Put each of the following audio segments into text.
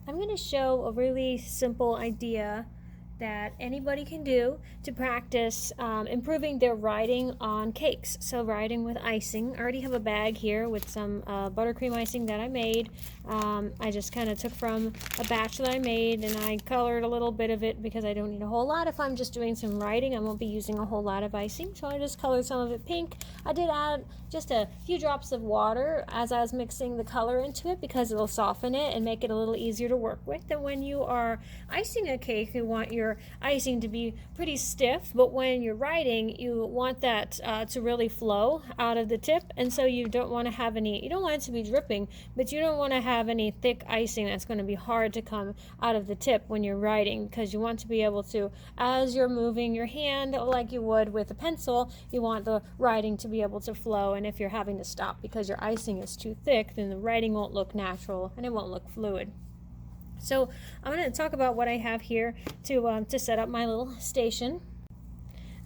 I'm going to show a really simple idea that anybody can do to practice improving their writing on cakes. So writing with icing. I already have a bag here with some buttercream icing that I made. I just kind of took from a batch that I made and I colored a little bit of it because I don't need a whole lot. If I'm just doing some writing, I won't be using a whole lot of icing, so I just colored some of it pink. I did add just a few drops of water as I was mixing the color into it because it'll soften it and make it a little easier to work with. And when you are icing a cake, you want your icing to be pretty stiff, but when you're writing, you want that to really flow out of the tip, and so you don't want to have any, you don't want it to be dripping, but you don't want to have any thick icing that's going to be hard to come out of the tip when you're writing, because you want to be able to, as you're moving your hand like you would with a pencil, you want the writing to be able to flow, and if you're having to stop because your icing is too thick, then the writing won't look natural and it won't look fluid. So I'm going to talk about what I have here to set up my little station.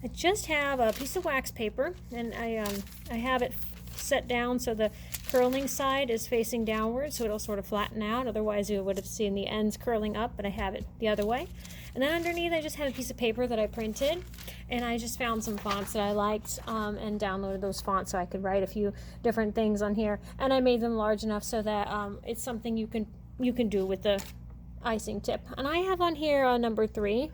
I just have a piece of wax paper, and I have it set down so the curling side is facing downward, so it'll sort of flatten out. Otherwise you would have seen the ends curling up, but I have it the other way. And then underneath I just have a piece of paper that I printed, and I just found some fonts that I liked and downloaded those fonts so I could write a few different things on here. And I made them large enough so that it's something you can do with the icing tip. And I have on here number 3,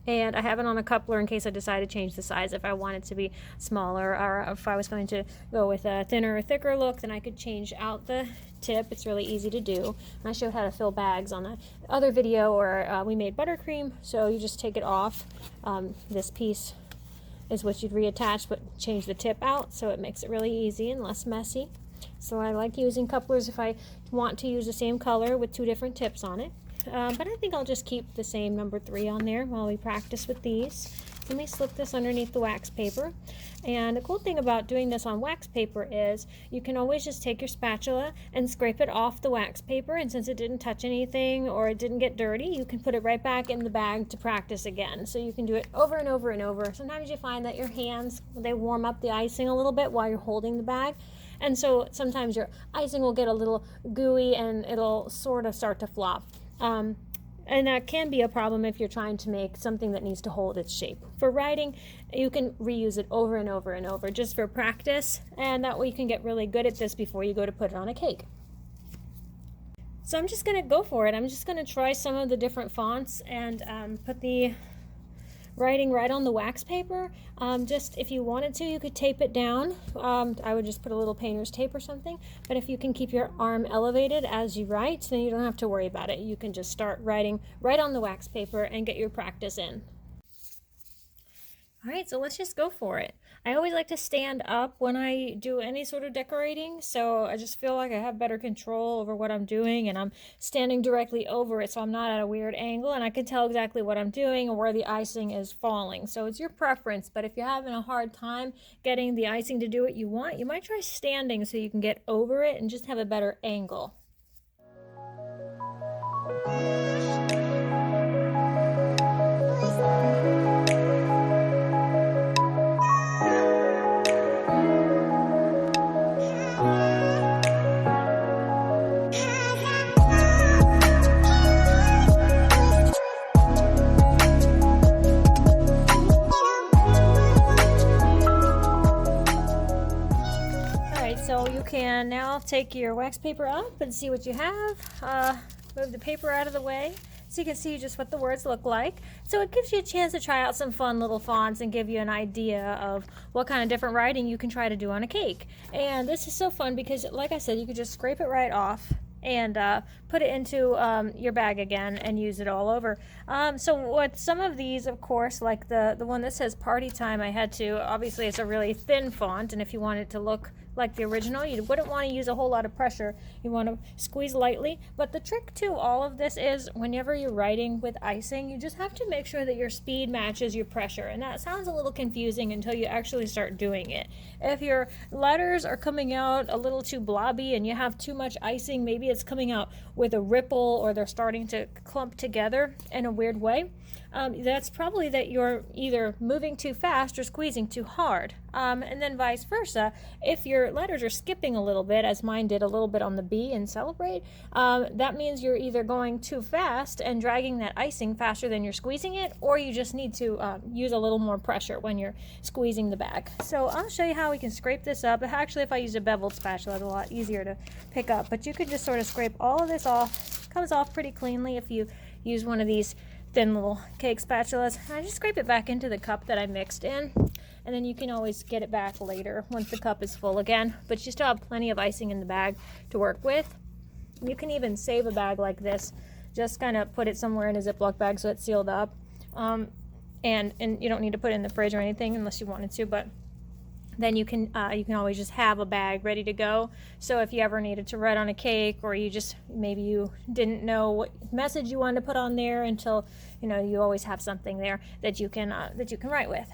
and I have it on a coupler in case I decide to change the size if I want it to be smaller, or if I was going to go with a thinner or thicker look, then I could change out the tip. It's really easy to do. And I showed how to fill bags on the other video, or we made buttercream, so you just take it off. This piece is what you'd reattach, but change the tip out, so it makes it really easy and less messy. So I like using couplers if I want to use the same color with 2 different tips on it. But I think I'll just keep the same number 3 on there while we practice with these. Let me slip this underneath the wax paper. And the cool thing about doing this on wax paper is you can always just take your spatula and scrape it off the wax paper, and since it didn't touch anything or it didn't get dirty, you can put it right back in the bag to practice again. So you can do it over and over and over. Sometimes you find that your hands, they warm up the icing a little bit while you're holding the bag. And so sometimes your icing will get a little gooey and it'll sort of start to flop. And that can be a problem if you're trying to make something that needs to hold its shape. For writing, you can reuse it over and over and over just for practice, and that way you can get really good at this before you go to put it on a cake. So I'm just going to go for it. I'm just going to try some of the different fonts and put the writing right on the wax paper. Just if you wanted to, you could tape it down. I would just put a little painter's tape or something, but if you can keep your arm elevated as you write, then you don't have to worry about it. You can just start writing right on the wax paper and get your practice in. All right, so let's just go for it. I always like to stand up when I do any sort of decorating, so I just feel like I have better control over what I'm doing, and I'm standing directly over it, so I'm not at a weird angle, and I can tell exactly what I'm doing and where the icing is falling. So it's your preference, but if you're having a hard time getting the icing to do what you want, you might try standing so you can get over it and just have a better angle. So you can now take your wax paper up and see what you have. Move the paper out of the way so you can see just what the words look like. So it gives you a chance to try out some fun little fonts and give you an idea of what kind of different writing you can try to do on a cake. And this is so fun because, like I said, you could just scrape it right off and put it into your bag again and use it all over. So what some of these, of course, like the one that says party time, I had to, obviously it's a really thin font, and if you want it to look like the original, you wouldn't want to use a whole lot of pressure. You want to squeeze lightly. But the trick to all of this is whenever you're writing with icing, you just have to make sure that your speed matches your pressure. And that sounds a little confusing until you actually start doing it. If your letters are coming out a little too blobby and you have too much icing, maybe it's coming out with a ripple or they're starting to clump together in a weird way, that's probably that you're either moving too fast or squeezing too hard. And then vice versa, if your letters are skipping a little bit, as mine did a little bit on the B in celebrate, that means you're either going too fast and dragging that icing faster than you're squeezing it, or you just need to use a little more pressure when you're squeezing the bag. So I'll show you how we can scrape this up. Actually, if I use a beveled spatula, it's a lot easier to pick up, but you could just sort of scrape all of this off. It comes off pretty cleanly if you use one of these thin little cake spatulas. I just scrape it back into the cup that I mixed in, and then you can always get it back later once the cup is full again, but you still have plenty of icing in the bag to work with. You can even save a bag like this, just kind of put it somewhere in a Ziploc bag so it's sealed up, and you don't need to put it in the fridge or anything unless you wanted to, but then you can always just have a bag ready to go. So if you ever needed to write on a cake, or maybe you didn't know what message you wanted to put on there until you always have something there that you can write with.